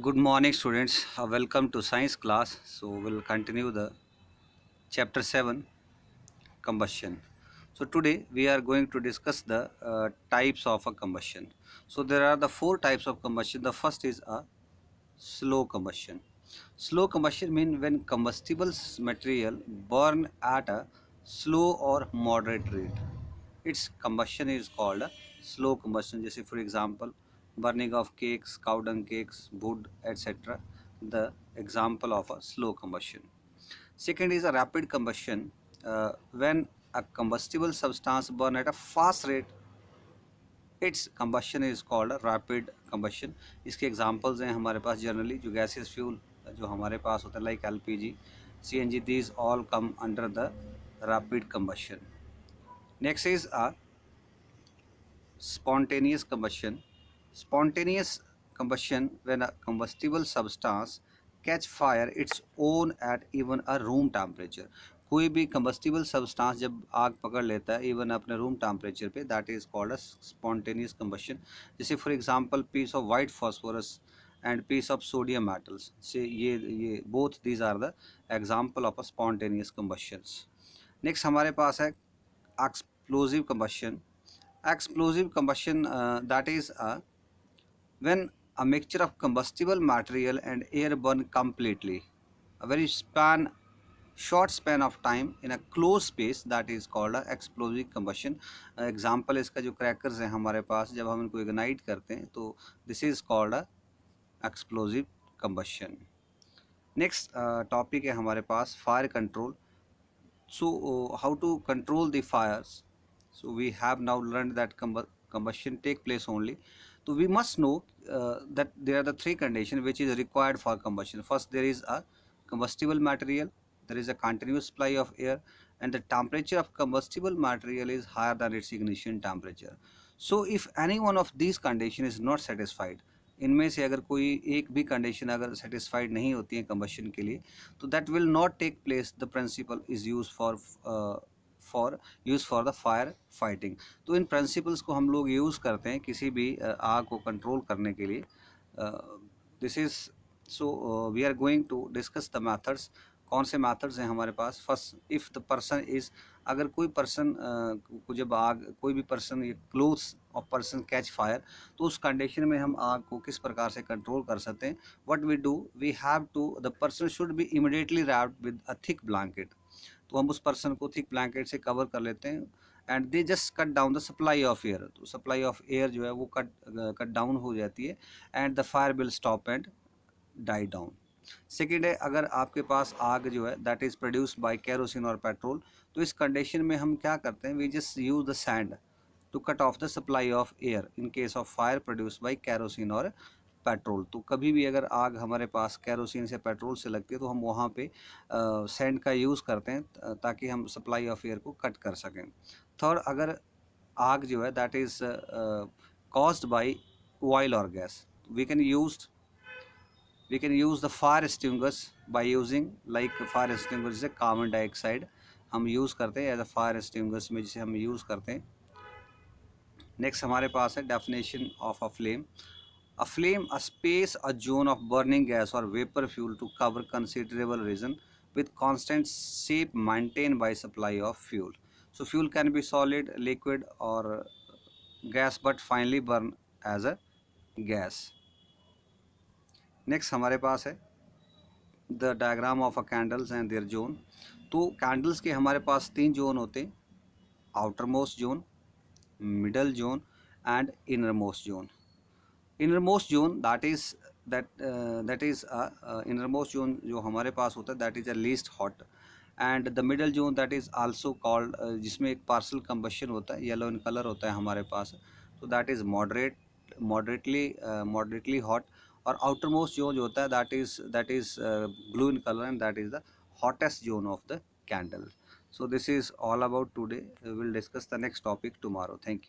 Good morning, students. Welcome to science class. So we'll continue the chapter 7, combustion. So today we are going to discuss the types of a combustion. So there are the four types of combustion. The first is a slow combustion. Slow combustion means when combustible material burn at a slow or moderate rate. Its combustion is called a slow combustion. जैसे for example burning of cakes, cow dung cakes, wood, etc. The example of a slow combustion. Second is a rapid combustion. When a combustible substance burn at a fast rate, its combustion is called a rapid combustion. इसके examples हैं हमारे पास generally जो gaseous fuel जो हमारे पास होता है like LPG, CNG, these all come under the rapid combustion. Next is a spontaneous combustion. Spontaneous combustion when a combustible substance catch fire its own at even a room temperature. कोई भी combustible substance जब आग पकड़ लेता है even अपने room temperature पे, that is called as spontaneous combustion. जैसे for example piece of white phosphorus and piece of sodium metals से ये both these are the example of a spontaneous combustions. Next हमारे पास है explosive combustion. Explosive combustion, that is when a mixture of combustible material and air burn completely, a very short span of time in a closed space, that is called a explosive combustion. Example इसका जो crackers हैं हमारे पास जब हम इनको ignite करते हैं तो this is called a explosive combustion. Next topic है हमारे पास fire control. So how to control the fires? So we have now learned that combustion take place only. So we must know that there are the three conditions which is required for combustion. First, there is a combustible material, there is a continuous supply of air, and the temperature of combustible material is higher than its ignition temperature. So if any one of these conditions is not satisfied, इनमें से अगर कोई एक भी condition अगर satisfied नहीं होती है कम्बशन के लिए, तो that will not take place. The principle is use for the fire fighting. तो इन प्रिंसिपल्स को हम लोग यूज़ करते हैं किसी भी आग को कंट्रोल करने के लिए. This is so we are going to discuss the methods. कौन से मैथड्स हैं हमारे पास. First, if the person is, अगर कोई पर्सन को जब आग, कोई भी पर्सन ये clothes of person catch fire, तो उस कंडीशन में हम आग को किस प्रकार से कंट्रोल कर सकते हैं. What we do, we have to, the person should be immediately wrapped with a thick blanket. तो हम उस पर्सन को थिक ब्लैंकेट से कवर कर लेते हैं and they just cut down the supply of air. तो सप्लाई ऑफ एयर जो है वो कट डाउन हो जाती है and the fire will stop and die down. Second है, अगर आपके पास आग जो है that is produced by kerosene और पेट्रोल, तो इस कंडीशन में हम क्या करते हैं, we just use the sand to cut off the supply of air in case of fire produced by kerosene और पेट्रोल. तो कभी भी अगर आग हमारे पास केरोसिन से पेट्रोल से लगती है तो हम वहाँ पे सैंड का यूज़ करते हैं ताकि हम सप्लाई ऑफ एयर को कट कर सकें. थर्ड, अगर आग जो है that is caused by oil और gas, we can use the fire extinguishers by using like fire extinguisher जैसे कार्बन डाइऑक्साइड हम यूज़ करते हैं एज अ फायर एक्सटिंग्विशर में जिसे हम यूज़ करते हैं. नेक्स्ट हमारे पास है definition of a flame. A flame, a space, a zone of burning gas और vapour fuel to cover considerable region with constant shape maintained by supply of fuel. So fuel can be solid, liquid or gas but finally burn as a gas. Next हमारे पास है the diagram of a candles and their zone. तो candles के हमारे पास तीन zone होते हैं, outer most zone, middle zone and inner most zone. Inner most zone that is inner most zone जो हमारे पास होता है that is a least hot and the middle zone that is also called, जिसमें एक parcel combustion होता है, yellow in colour होता है हमारे पास, तो दैट इज़ मॉडरेटली हॉट. और आउटर मोस्ट जोन जो होता है that is blue in colour and that is the hottest zone of the candle. So this is all about today. We will discuss the next topic tomorrow. Thank you.